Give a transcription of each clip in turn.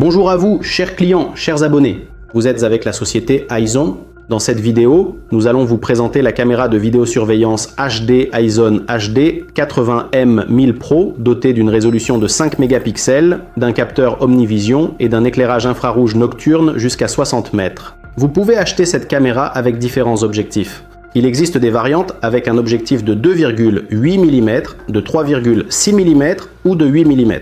Bonjour à vous, chers clients, chers abonnés. Vous êtes avec la société iZone. Dans cette vidéo, nous allons vous présenter la caméra de vidéosurveillance HD iZone HD 80M1000 Pro dotée d'une résolution de 5 mégapixels, d'un capteur Omnivision et d'un éclairage infrarouge nocturne jusqu'à 60 mètres. Vous pouvez acheter cette caméra avec différents objectifs. Il existe des variantes avec un objectif de 2,8 mm, de 3,6 mm ou de 8 mm.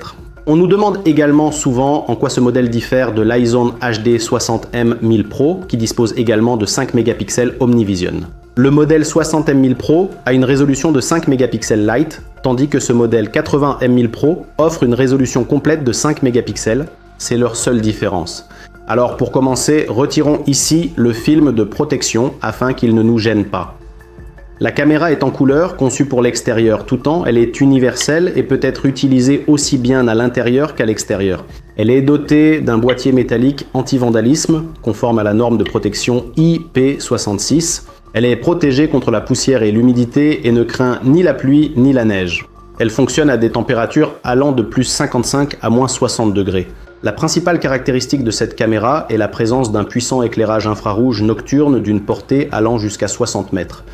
On nous demande également souvent en quoi ce modèle diffère de l'iZone HD 60M1000 Pro qui dispose également de 5 mégapixels Omnivision. Le modèle 60M1000 Pro a une résolution de 5 mégapixels light, tandis que ce modèle 80M1000 Pro offre une résolution complète de 5 mégapixels. C'est leur seule différence. Alors pour commencer, retirons ici le film de protection afin qu'il ne nous gêne pas. La caméra est en couleur, conçue pour l'extérieur tout temps, elle est universelle et peut être utilisée aussi bien à l'intérieur qu'à l'extérieur. Elle est dotée d'un boîtier métallique anti-vandalisme, conforme à la norme de protection IP66. Elle est protégée contre la poussière et l'humidité et ne craint ni la pluie ni la neige. Elle fonctionne à des températures allant de plus 55 à moins 60 degrés. La principale caractéristique de cette caméra est la présence d'un puissant éclairage infrarouge nocturne d'une portée allant jusqu'à 60 mètres.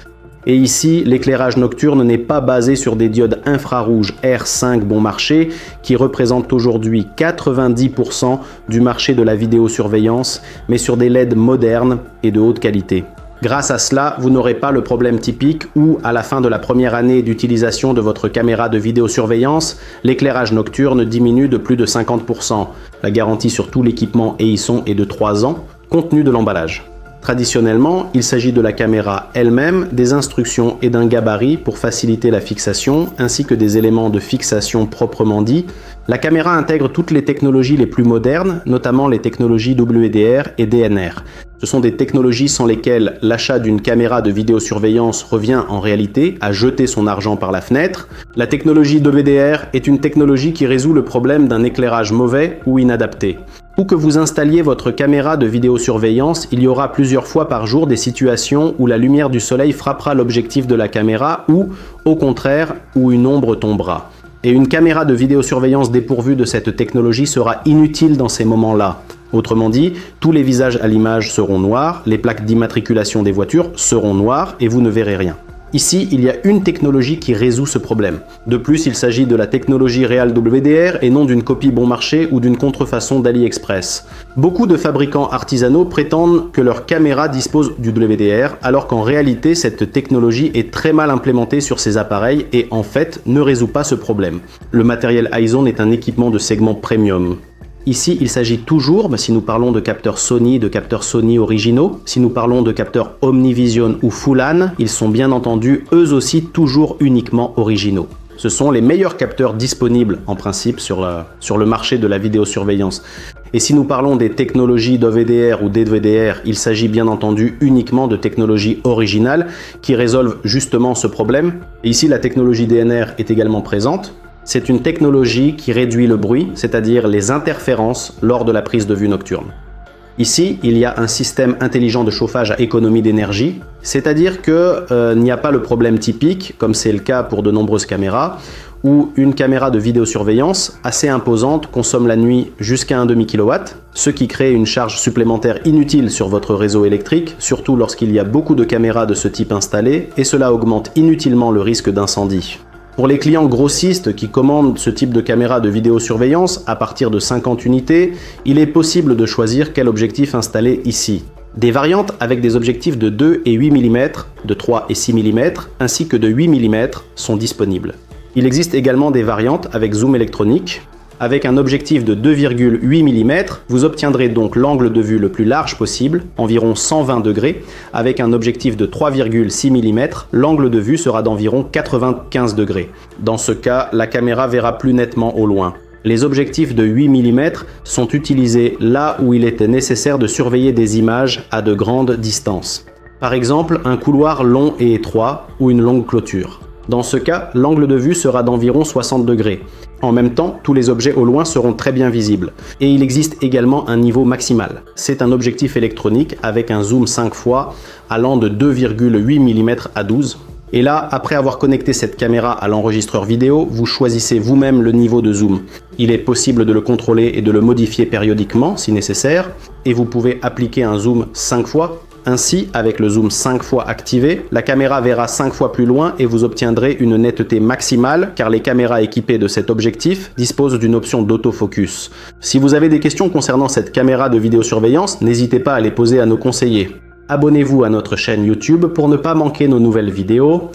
Et ici, l'éclairage nocturne n'est pas basé sur des diodes infrarouges R5 bon marché qui représentent aujourd'hui 90% du marché de la vidéosurveillance, mais sur des LED modernes et de haute qualité. Grâce à cela, vous n'aurez pas le problème typique où, à la fin de la première année d'utilisation de votre caméra de vidéosurveillance, l'éclairage nocturne diminue de plus de 50%. La garantie sur tout l'équipement Héisson est de 3 ans, compte tenu de l'emballage. Traditionnellement, il s'agit de la caméra elle-même, des instructions et d'un gabarit pour faciliter la fixation, ainsi que des éléments de fixation proprement dits. La caméra intègre toutes les technologies les plus modernes, notamment les technologies WDR et DNR. Ce sont des technologies sans lesquelles l'achat d'une caméra de vidéosurveillance revient en réalité à jeter son argent par la fenêtre. La technologie WDR est une technologie qui résout le problème d'un éclairage mauvais ou inadapté. Où que vous installiez votre caméra de vidéosurveillance, il y aura plusieurs fois par jour des situations où la lumière du soleil frappera l'objectif de la caméra ou, au contraire, où une ombre tombera. Et une caméra de vidéosurveillance dépourvue de cette technologie sera inutile dans ces moments-là. Autrement dit, tous les visages à l'image seront noirs, les plaques d'immatriculation des voitures seront noires et vous ne verrez rien. Ici, il y a une technologie qui résout ce problème. De plus, il s'agit de la technologie Real WDR et non d'une copie bon marché ou d'une contrefaçon d'AliExpress. Beaucoup de fabricants artisanaux prétendent que leur caméra dispose du WDR, alors qu'en réalité, cette technologie est très mal implémentée sur ces appareils et en fait ne résout pas ce problème. Le matériel iZone est un équipement de segment premium. Ici, il s'agit toujours, si nous parlons de capteurs Sony originaux, si nous parlons de capteurs Omnivision ou Full-HAN, ils sont bien entendu eux aussi toujours uniquement originaux. Ce sont les meilleurs capteurs disponibles en principe sur le marché de la vidéosurveillance. Et si nous parlons des technologies d'OVDR ou DVDR, il s'agit bien entendu uniquement de technologies originales qui résolvent justement ce problème. Et ici, la technologie DNR est également présente. C'est une technologie qui réduit le bruit, c'est-à-dire les interférences lors de la prise de vue nocturne. Ici, il y a un système intelligent de chauffage à économie d'énergie, c'est-à-dire qu'il n'y a pas le problème typique, comme c'est le cas pour de nombreuses caméras, où une caméra de vidéosurveillance assez imposante consomme la nuit jusqu'à 1,5 kW, ce qui crée une charge supplémentaire inutile sur votre réseau électrique, surtout lorsqu'il y a beaucoup de caméras de ce type installées, et cela augmente inutilement le risque d'incendie. Pour les clients grossistes qui commandent ce type de caméra de vidéosurveillance à partir de 50 unités, il est possible de choisir quel objectif installer ici. Des variantes avec des objectifs de 2 et 8 mm, de 3 et 6 mm, ainsi que de 8 mm sont disponibles. Il existe également des variantes avec zoom électronique. Avec un objectif de 2,8 mm, vous obtiendrez donc l'angle de vue le plus large possible, environ 120 degrés. Avec un objectif de 3,6 mm, l'angle de vue sera d'environ 95 degrés. Dans ce cas, la caméra verra plus nettement au loin. Les objectifs de 8 mm sont utilisés là où il était nécessaire de surveiller des images à de grandes distances. Par exemple, un couloir long et étroit ou une longue clôture. Dans ce cas, l'angle de vue sera d'environ 60 degrés. En même temps, tous les objets au loin seront très bien visibles. Et il existe également un niveau maximal. C'est un objectif électronique avec un zoom 5 fois allant de 2,8 mm à 12. Et là, après avoir connecté cette caméra à l'enregistreur vidéo, vous choisissez vous-même le niveau de zoom. Il est possible de le contrôler et de le modifier périodiquement si nécessaire, et vous pouvez appliquer un zoom 5 fois. Ainsi, avec le zoom 5 fois activé, la caméra verra 5 fois plus loin et vous obtiendrez une netteté maximale car les caméras équipées de cet objectif disposent d'une option d'autofocus. Si vous avez des questions concernant cette caméra de vidéosurveillance, n'hésitez pas à les poser à nos conseillers. Abonnez-vous à notre chaîne YouTube pour ne pas manquer nos nouvelles vidéos.